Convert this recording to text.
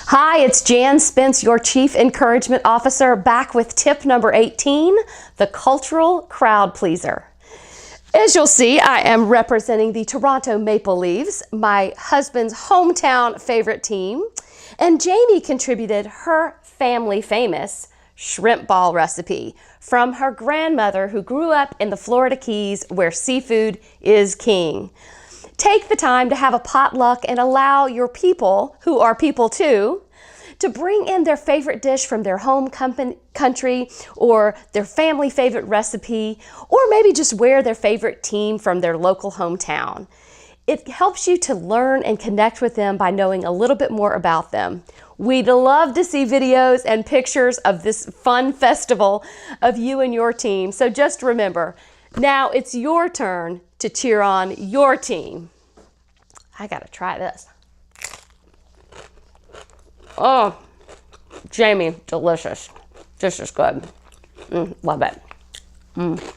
Hi, it's Jan Spence, your Chief Encouragement Officer, back with tip number 18, the cultural crowd pleaser. As you'll see, I am representing the Toronto Maple Leafs, my husband's hometown favorite team, and Jamie contributed her family famous shrimp ball recipe from her grandmother who grew up in the Florida Keys where seafood is king. Take the time to have a potluck and allow your people, who are people too, to bring in their favorite dish from their home country or their family favorite recipe, or maybe just wear their favorite team from their local hometown. It helps you to learn and connect with them by knowing a little bit more about them. We'd love to see videos and pictures of this fun festival of you and your team. So just remember, now it's your turn to cheer on your team. I gotta try this. Oh, Jamie, delicious. This is good. Love it.